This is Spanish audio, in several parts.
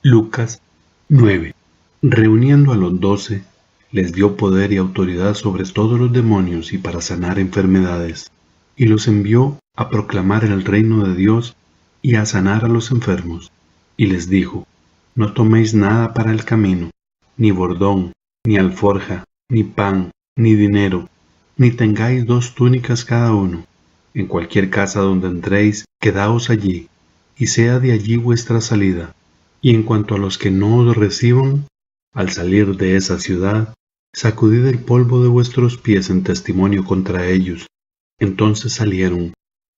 Lucas 9. Reuniendo a los 12, les dio poder y autoridad sobre todos los demonios y para sanar enfermedades, y los envió a proclamar el reino de Dios y a sanar a los enfermos. Y les dijo: no toméis nada para el camino, ni bordón, ni alforja, ni pan, ni dinero, ni tengáis 2 túnicas cada uno. En cualquier casa donde entréis, quedaos allí, y sea de allí vuestra salida. Y en cuanto a los que no os reciban, al salir de esa ciudad, sacudid el polvo de vuestros pies en testimonio contra ellos. Entonces salieron,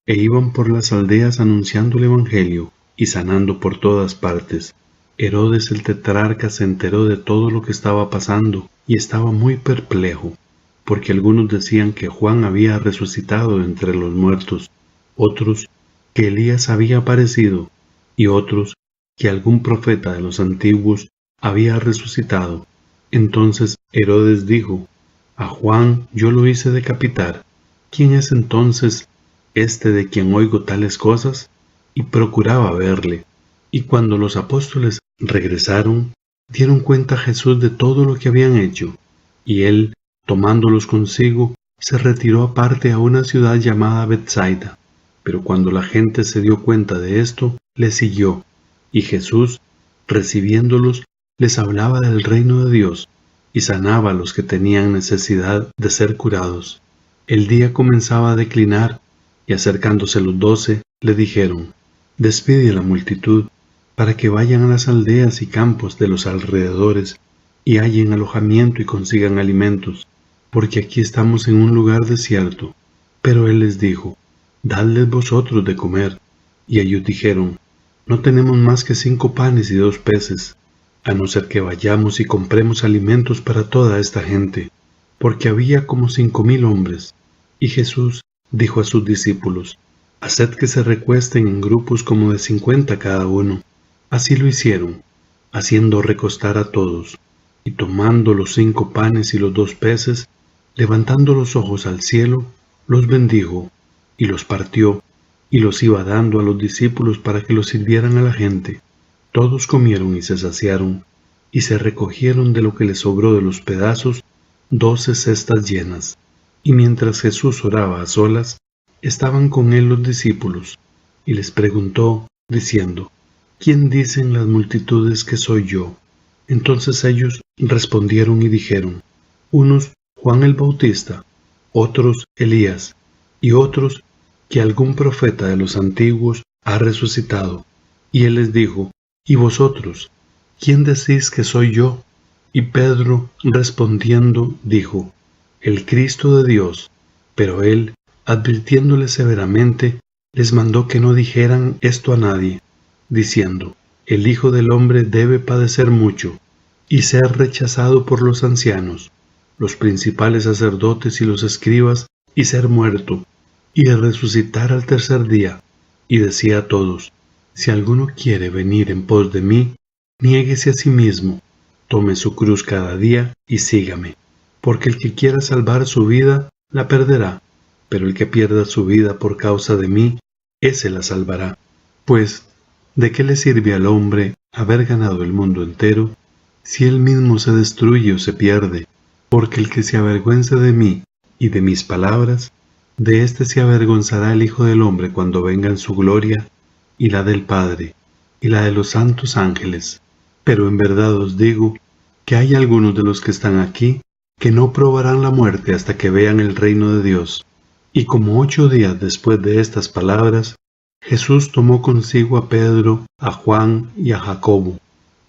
e iban por las aldeas anunciando el evangelio, y sanando por todas partes. Herodes el tetrarca se enteró de todo lo que estaba pasando, y estaba muy perplejo, porque algunos decían que Juan había resucitado entre los muertos, otros que Elías había aparecido, y otros que algún profeta de los antiguos había resucitado. Entonces Herodes dijo: a Juan yo lo hice decapitar. ¿Quién es entonces este de quien oigo tales cosas? Y procuraba verle. Y cuando los apóstoles regresaron, dieron cuenta a Jesús de todo lo que habían hecho. Y él, tomándolos consigo, se retiró aparte a una ciudad llamada Betsaida. Pero cuando la gente se dio cuenta de esto, le siguió. Y Jesús, recibiéndolos, les hablaba del reino de Dios, y sanaba a los que tenían necesidad de ser curados. El día comenzaba a declinar, y acercándose los 12, le dijeron: despide a la multitud, para que vayan a las aldeas y campos de los alrededores, y hallen alojamiento y consigan alimentos, porque aquí estamos en un lugar desierto. Pero él les dijo: dadles vosotros de comer. Y ellos dijeron: no tenemos más que 5 panes y 2 peces, a no ser que vayamos y compremos alimentos para toda esta gente, porque había como 5,000 hombres. Y Jesús dijo a sus discípulos: haced que se recuesten en grupos como de 50 cada uno. Así lo hicieron, haciendo recostar a todos. Y tomando los 5 panes y los 2 peces, levantando los ojos al cielo, los bendijo, y los partió, y los iba dando a los discípulos para que los sirvieran a la gente. Todos comieron y se saciaron, y se recogieron de lo que les sobró de los pedazos 12 cestas llenas. Y mientras Jesús oraba a solas, estaban con él los discípulos, y les preguntó, diciendo: ¿quién dicen las multitudes que soy yo? Entonces ellos respondieron y dijeron: unos Juan el Bautista, otros Elías, y otros que algún profeta de los antiguos ha resucitado. Y él les dijo: ¿y vosotros? ¿Quién decís que soy yo? Y Pedro, respondiendo, dijo: el Cristo de Dios. Pero él, advirtiéndoles severamente, les mandó que no dijeran esto a nadie, diciendo: el Hijo del Hombre debe padecer mucho, y ser rechazado por los ancianos, los principales sacerdotes y los escribas, y ser muerto, y de resucitar al tercer día. Y decía a todos: si alguno quiere venir en pos de mí, niéguese a sí mismo, tome su cruz cada día y sígame. Porque el que quiera salvar su vida, la perderá, pero el que pierda su vida por causa de mí, ese la salvará. Pues, ¿de qué le sirve al hombre haber ganado el mundo entero, si él mismo se destruye o se pierde? Porque el que se avergüence de mí y de mis palabras, de éste se avergonzará el Hijo del Hombre cuando venga en su gloria, y la del Padre, y la de los santos ángeles. Pero en verdad os digo que hay algunos de los que están aquí que no probarán la muerte hasta que vean el reino de Dios. Y como 8 días después de estas palabras, Jesús tomó consigo a Pedro, a Juan y a Jacobo,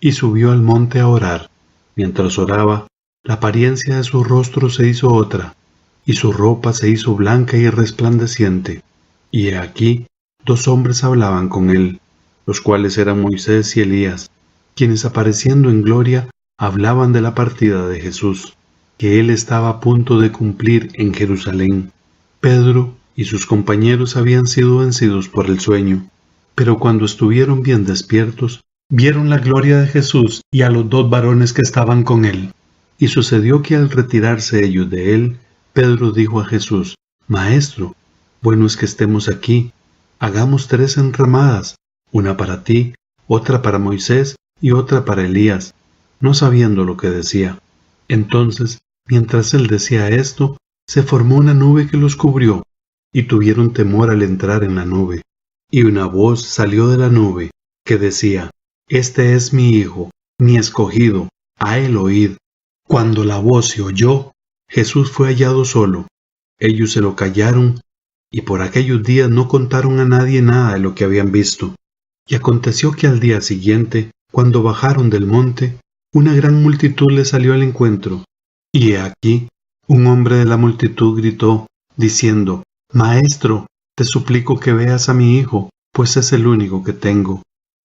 y subió al monte a orar. Mientras oraba, la apariencia de su rostro se hizo otra, y su ropa se hizo blanca y resplandeciente. Y he aquí, 2 hombres hablaban con él, los cuales eran Moisés y Elías, quienes apareciendo en gloria hablaban de la partida de Jesús, que él estaba a punto de cumplir en Jerusalén. Pedro y sus compañeros habían sido vencidos por el sueño, pero cuando estuvieron bien despiertos, vieron la gloria de Jesús y a los 2 varones que estaban con él. Y sucedió que al retirarse ellos de él, Pedro dijo a Jesús: Maestro, bueno es que estemos aquí. Hagamos 3 enramadas, una para ti, otra para Moisés y otra para Elías, no sabiendo lo que decía. Entonces, mientras él decía esto, se formó una nube que los cubrió, y tuvieron temor al entrar en la nube. Y una voz salió de la nube, que decía: Este es mi Hijo, mi escogido, a él oíd. Cuando la voz se oyó, Jesús fue hallado solo. Ellos se lo callaron, y por aquellos días no contaron a nadie nada de lo que habían visto. Y aconteció que al día siguiente, cuando bajaron del monte, una gran multitud les salió al encuentro. Y he aquí, un hombre de la multitud gritó, diciendo: Maestro, te suplico que veas a mi hijo, pues es el único que tengo.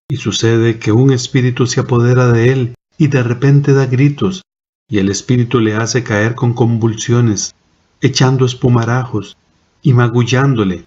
Y sucede que un espíritu se apodera de él, y de repente da gritos, y el espíritu le hace caer con convulsiones, echando espumarajos, y magullándole.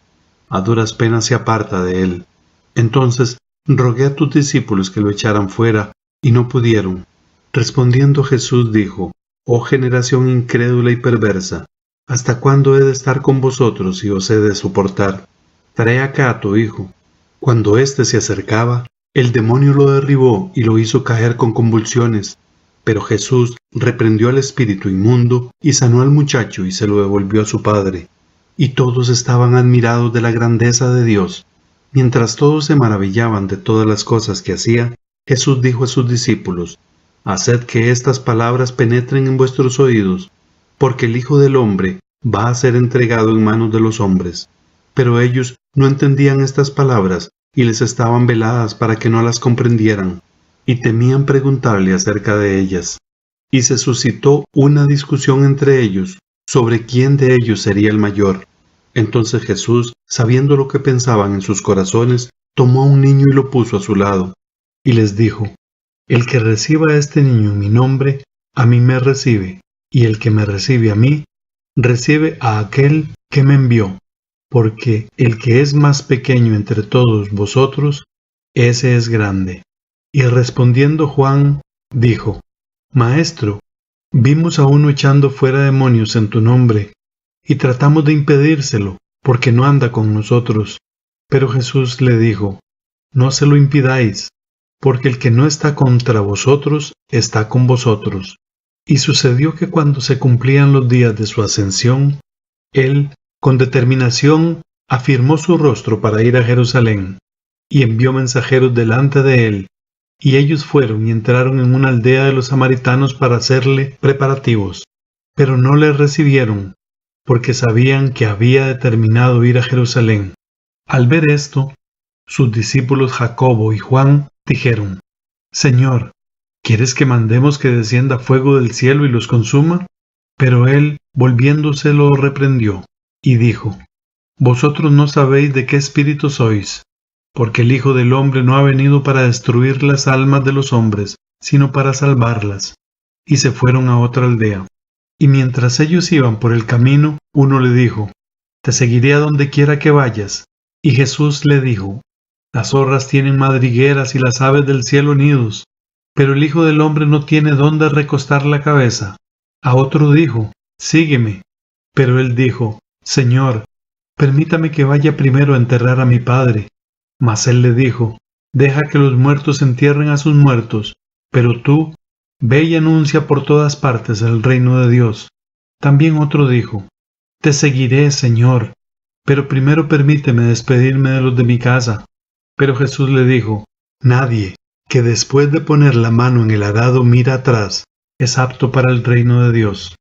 A duras penas se aparta de él. Entonces rogué a tus discípulos que lo echaran fuera, y no pudieron. Respondiendo Jesús dijo: Oh generación incrédula y perversa, ¿hasta cuándo he de estar con vosotros y os he de soportar? Trae acá a tu hijo. Cuando éste se acercaba, el demonio lo derribó y lo hizo caer con convulsiones. Pero Jesús reprendió al espíritu inmundo y sanó al muchacho y se lo devolvió a su padre. Y todos estaban admirados de la grandeza de Dios. Mientras todos se maravillaban de todas las cosas que hacía, Jesús dijo a sus discípulos: Haced que estas palabras penetren en vuestros oídos, porque el Hijo del Hombre va a ser entregado en manos de los hombres. Pero ellos no entendían estas palabras y les estaban veladas para que no las comprendieran, y temían preguntarle acerca de ellas. Y se suscitó una discusión entre ellos sobre quién de ellos sería el mayor. Entonces Jesús, sabiendo lo que pensaban en sus corazones, tomó a un niño y lo puso a su lado, y les dijo: El que reciba a este niño en mi nombre, a mí me recibe, y el que me recibe a mí, recibe a aquel que me envió. Porque el que es más pequeño entre todos vosotros, ese es grande. Y respondiendo Juan, dijo: Maestro, vimos a uno echando fuera demonios en tu nombre, y tratamos de impedírselo, porque no anda con nosotros. Pero Jesús le dijo: No se lo impidáis, porque el que no está contra vosotros, está con vosotros. Y sucedió que cuando se cumplían los días de su ascensión, él, con determinación, afirmó su rostro para ir a Jerusalén, y envió mensajeros delante de él, y ellos fueron y entraron en una aldea de los samaritanos para hacerle preparativos, pero no le recibieron, porque sabían que había determinado ir a Jerusalén. Al ver esto, sus discípulos Jacobo y Juan dijeron: Señor, ¿quieres que mandemos que descienda fuego del cielo y los consuma? Pero él, volviéndose, lo reprendió, y dijo: Vosotros no sabéis de qué espíritu sois, porque el Hijo del Hombre no ha venido para destruir las almas de los hombres, sino para salvarlas. Y se fueron a otra aldea. Y mientras ellos iban por el camino, uno le dijo: Te seguiré a donde quiera que vayas. Y Jesús le dijo: Las zorras tienen madrigueras y las aves del cielo nidos, pero el Hijo del Hombre no tiene dónde recostar la cabeza. A otro dijo: Sígueme. Pero él dijo: Señor, permítame que vaya primero a enterrar a mi padre. Mas él le dijo: Deja que los muertos entierren a sus muertos, pero tú, ve y anuncia por todas partes el reino de Dios. También otro dijo: Te seguiré, Señor, pero primero permíteme despedirme de los de mi casa. Pero Jesús le dijo: Nadie que después de poner la mano en el arado mira atrás, es apto para el reino de Dios.